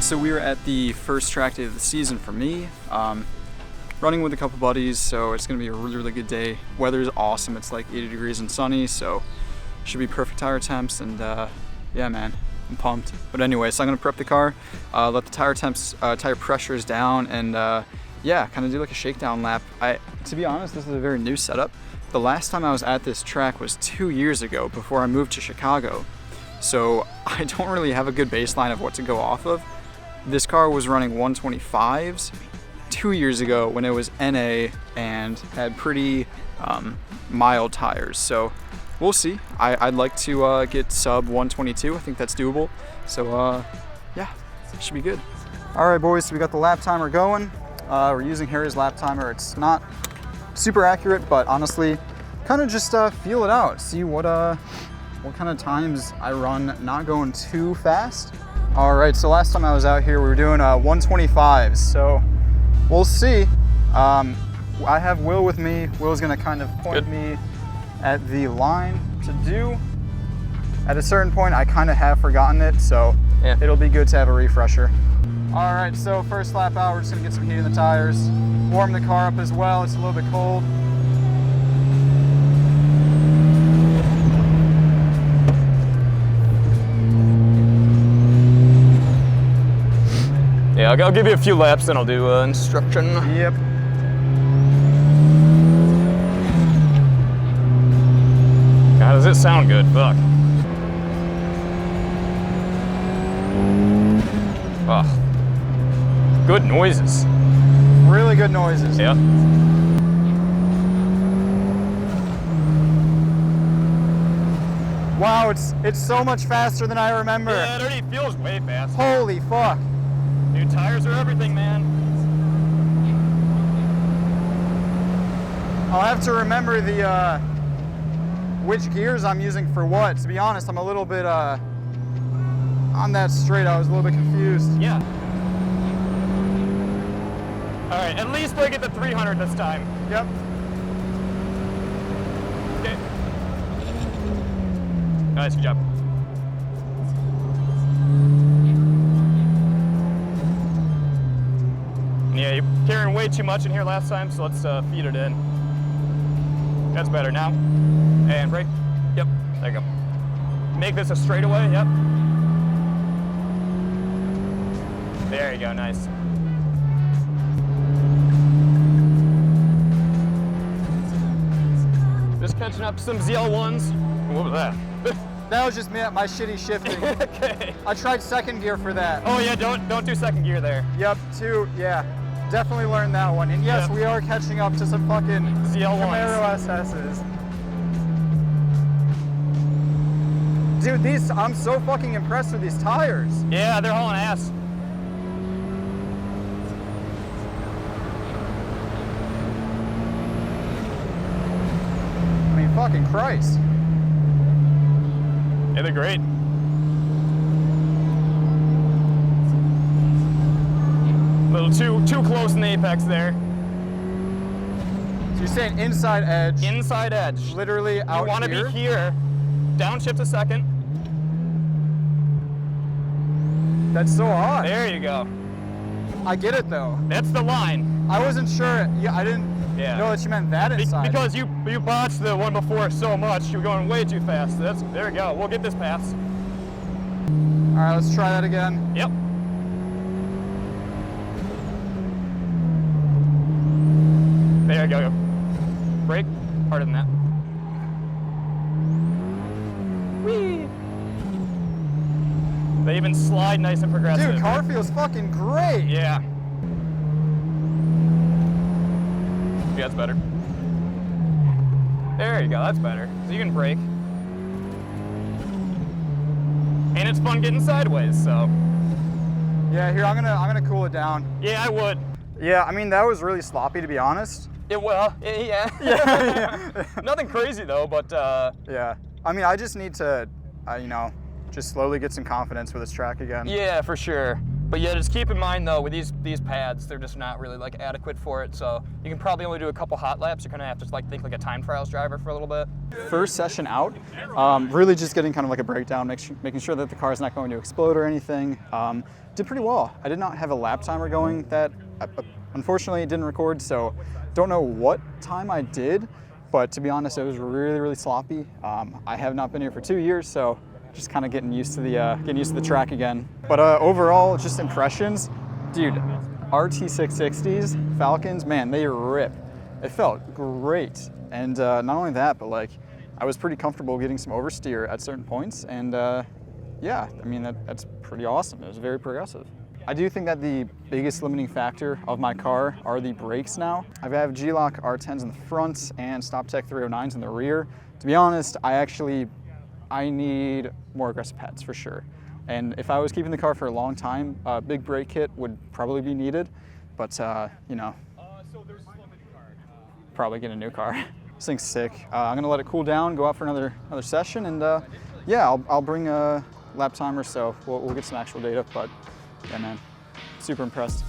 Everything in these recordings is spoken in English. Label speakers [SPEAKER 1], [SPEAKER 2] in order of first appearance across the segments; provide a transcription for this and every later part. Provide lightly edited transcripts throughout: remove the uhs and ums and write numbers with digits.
[SPEAKER 1] right, so we were at the first track day of the season for me. Running with a couple buddies, so it's gonna be a really, really good day. Weather's awesome. It's like 80 degrees and sunny, so should be perfect tire temps. And yeah, man, I'm pumped. But anyway, so I'm gonna prep the car, let the tire pressures down, and yeah, kind of do like a shakedown lap. To be honest, this is a very new setup. The last time I was at this track was 2 years ago, before I moved to Chicago. So I don't really have a good baseline of what to go off of. This car was running 125s 2 years ago when it was NA and had pretty mild tires. So we'll see. I'd like to get sub 122. I think that's doable. So yeah, it should be good. All right, boys, so we got the lap timer going. We're using Harry's lap timer. It's not super accurate, but honestly, kind of just feel it out. See what kind of times I run, not going too fast. All right, so last time I was out here, we were doing 125s. So we'll see. I have Will with me. Will's gonna kind of point me at the line to do. At a certain point, I kind of have forgotten it, so yeah, it'll be good to have a refresher. All right, so first lap out, we're just gonna get some heat in the tires, warm the car up as well. It's a little bit cold.
[SPEAKER 2] Yeah, I'll give you a few laps, then I'll do instruction.
[SPEAKER 1] Yep.
[SPEAKER 2] God, does it sound good? Fuck. Oh. Good noises.
[SPEAKER 1] Really good noises.
[SPEAKER 2] Yeah.
[SPEAKER 1] Wow, it's so much faster than I remember.
[SPEAKER 2] Yeah, it already feels way faster.
[SPEAKER 1] Holy fuck.
[SPEAKER 2] New tires are everything, man.
[SPEAKER 1] I'll have to remember the which gears I'm using for what. To be honest, I'm a little bit on that straight. I was a little bit confused.
[SPEAKER 2] Yeah. All right, at least I get the 300 this time.
[SPEAKER 1] Yep.
[SPEAKER 2] Okay. Nice, good job. Yeah, you're carrying way too much in here last time, so let's feed it in. That's better now. And brake. Yep, there you go. Make this a straightaway, yep. There you go, nice. Just catching up some ZL1s. What was that?
[SPEAKER 1] That was just me at my shitty shifting.
[SPEAKER 2] Okay.
[SPEAKER 1] I tried second gear for that.
[SPEAKER 2] Oh yeah, don't do second gear there.
[SPEAKER 1] Yep, yeah. Definitely learned that one. And yes, we are catching up to some fucking
[SPEAKER 2] ZL1s.
[SPEAKER 1] Camaro SS's. Dude, I'm so fucking impressed with these tires.
[SPEAKER 2] Yeah, they're hauling ass.
[SPEAKER 1] I mean, fucking Christ.
[SPEAKER 2] Yeah, they're great. A little too close in the apex there.
[SPEAKER 1] So you're saying inside edge?
[SPEAKER 2] Inside edge.
[SPEAKER 1] Literally out here?
[SPEAKER 2] You want to be here. Downshift a second.
[SPEAKER 1] That's so odd.
[SPEAKER 2] There you go.
[SPEAKER 1] I get it though.
[SPEAKER 2] That's the line.
[SPEAKER 1] I wasn't sure. Yeah, I didn't know that you meant that inside.
[SPEAKER 2] Because you botched the one before so much, you were going way too fast. There we go. We'll get this pass.
[SPEAKER 1] All right, let's try that again.
[SPEAKER 2] Yep. There you go. Brake. Harder than that. Whee! They even slide nice and progressive.
[SPEAKER 1] Dude, car feels fucking great.
[SPEAKER 2] Yeah. Yeah, that's better. There you go, that's better. So you can brake. And it's fun getting sideways, so.
[SPEAKER 1] Yeah, here, I'm gonna cool it down.
[SPEAKER 2] Yeah, I would.
[SPEAKER 1] Yeah, I mean, that was really sloppy, to be honest.
[SPEAKER 2] It will, yeah.
[SPEAKER 1] Yeah.
[SPEAKER 2] Nothing crazy though, but
[SPEAKER 1] yeah. I mean, I just need to, you know, just slowly get some confidence with this track again.
[SPEAKER 2] yeah, for sure. But yeah, just keep in mind though, with these pads, they're just not really like adequate for it. So you can probably only do a couple hot laps. You're gonna have to like think like a time trials driver for a little bit.
[SPEAKER 1] First session out, really just getting kind of like a breakdown, making sure that the car is not going to explode or anything. Did pretty well. I did not have a lap timer going that unfortunately it didn't record, so don't know what time I did, but to be honest, it was really sloppy. I have not been here for 2 years, so just kind of getting used to the track again. But overall, just impressions, dude. RT660s, Falcons, man, they rip. It felt great, and not only that, but like I was pretty comfortable getting some oversteer at certain points, and yeah, I mean that's pretty awesome. It was very progressive. I do think that the biggest limiting factor of my car are the brakes now. I have G-Lock R10s in the front and StopTech 309s in the rear. To be honest, I need more aggressive pads for sure. And if I was keeping the car for a long time, a big brake kit would probably be needed. But, you know, probably get a new car. This thing's sick. I'm gonna let it cool down, go out for another session, and yeah, I'll bring a lap timer, so we'll get some actual data. But yeah, man, super impressed.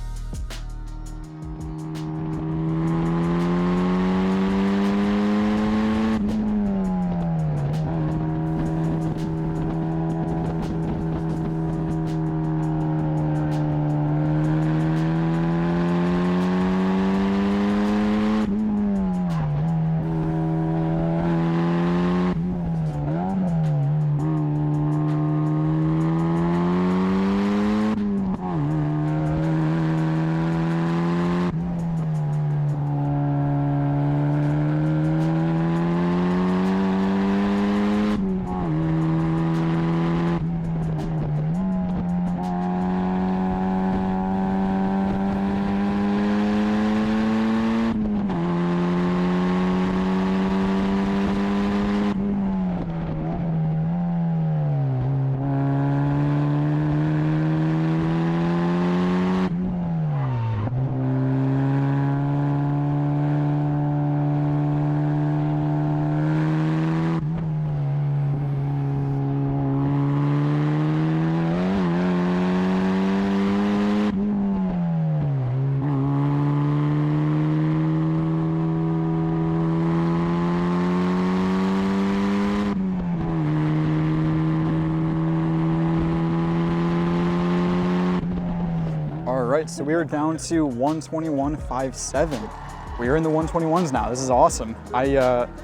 [SPEAKER 1] Alright, so we are down to 121.57. We are in the 121s now. This is awesome.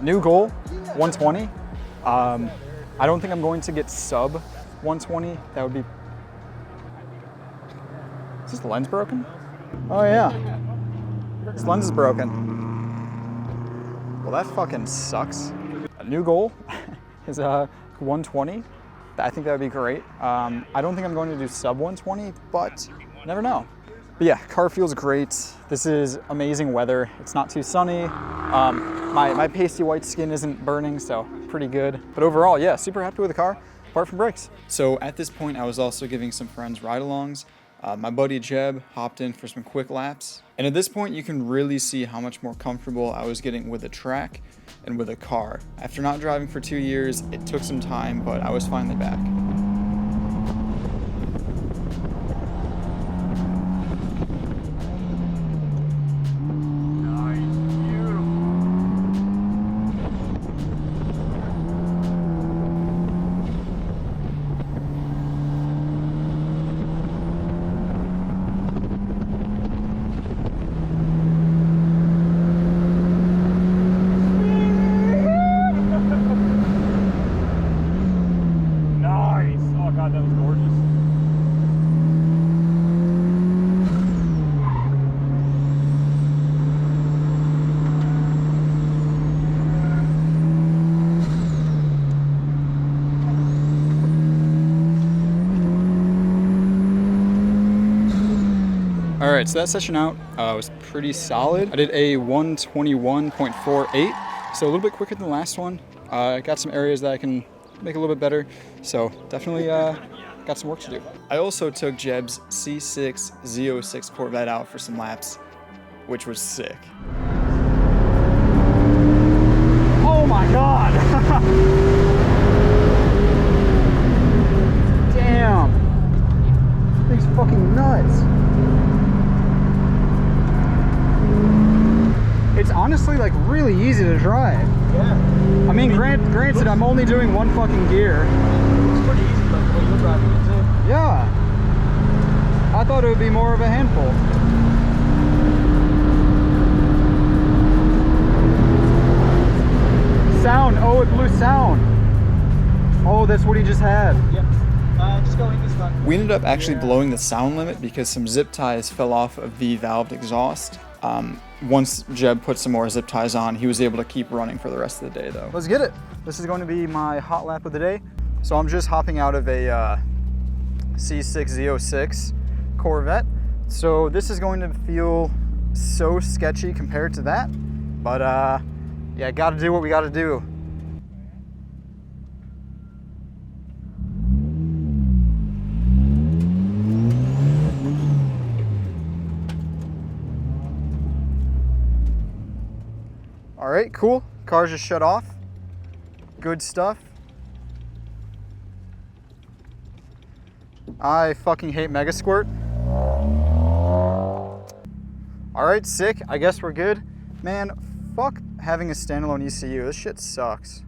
[SPEAKER 1] New goal, 120. I don't think I'm going to get sub 120. That would be... Is this lens broken? Oh yeah. This lens is broken. Well, that fucking sucks. A new goal is 120. I think that would be great. I don't think I'm going to do sub 120, but never know. But yeah, car feels great. This is amazing weather. It's not too sunny. My pasty white skin isn't burning, so pretty good. But overall, yeah, super happy with the car, apart from brakes. So at this point, I was also giving some friends ride-alongs. My buddy Jeb hopped in for some quick laps. And at this point, you can really see how much more comfortable I was getting with the track and with a car. After not driving for 2 years, it took some time, but I was finally back. All right, so that session out was pretty solid. I did a 121.48, so a little bit quicker than the last one. I got some areas that I can make a little bit better, so definitely got some work to do. I also took Jeb's C6 Z06 Corvette out for some laps, which was sick. Oh my God! Damn! Thing's fucking nuts. It's honestly like really easy to drive.
[SPEAKER 3] Yeah.
[SPEAKER 1] I mean, granted, I'm only doing one fucking gear.
[SPEAKER 3] It's pretty easy, but the way you're driving it too.
[SPEAKER 1] Yeah. I thought it would be more of a handful. Sound. Oh, it blew sound. Oh, that's what he just had.
[SPEAKER 3] Yep. Just go in this one.
[SPEAKER 1] We ended up actually blowing the sound limit because some zip ties fell off of the valved exhaust. Once Jeb put some more zip ties on, he was able to keep running for the rest of the day though. Let's get it. This is going to be my hot lap of the day. So I'm just hopping out of a C6Z06 Corvette. So this is going to feel so sketchy compared to that. But yeah, gotta do what we gotta do. All right, cool. Car's just shut off. Good stuff. I fucking hate Mega Squirt. All right, sick. I guess we're good. Man, fuck having a standalone ECU. This shit sucks.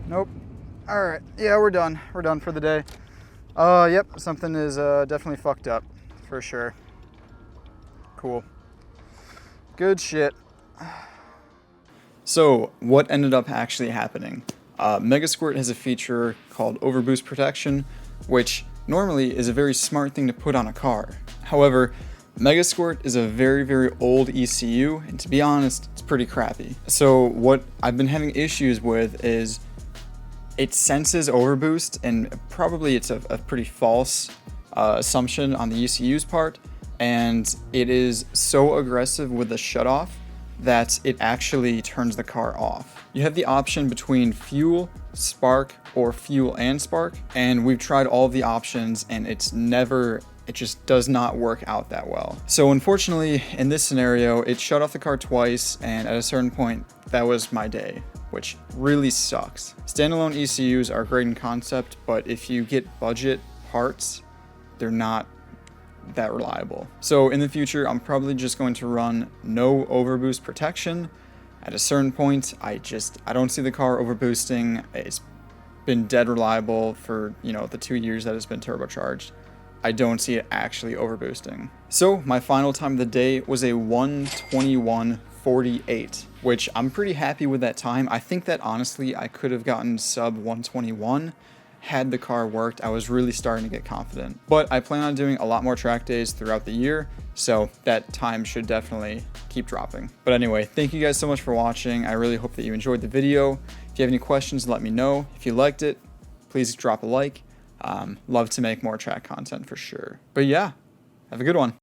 [SPEAKER 1] Nope. All right, yeah, we're done. We're done for the day. Yep, something is definitely fucked up, for sure. Cool. Good shit. So, what ended up actually happening? Mega Squirt has a feature called Overboost Protection, which normally is a very smart thing to put on a car. However, Mega Squirt is a very, very old ECU, and to be honest, it's pretty crappy. So, what I've been having issues with is it senses overboost, and probably it's a pretty false assumption on the ECU's part, and it is so aggressive with the shutoff that it actually turns the car off. You have the option between fuel, spark, or fuel and spark, and we've tried all of the options, and it just does not work out that well. So unfortunately, in this scenario, it shut off the car twice, and at a certain point, that was my day, which really sucks. Standalone ECUs are great in concept, but if you get budget parts, they're not that reliable. So in the future, I'm probably just going to run no overboost protection. At a certain point, I don't see the car overboosting. It's been dead reliable for, the 2 years that it's been turbocharged. I don't see it actually overboosting. So my final time of the day was a 1:21:48, which I'm pretty happy with that time. I think that honestly, I could have gotten sub 1:21 had the car worked. I was really starting to get confident. But I plan on doing a lot more track days throughout the year, so that time should definitely keep dropping. But anyway, thank you guys so much for watching. I really hope that you enjoyed the video. If you have any questions, let me know. If you liked it, please drop a like. Love to make more track content for sure. But yeah, have a good one.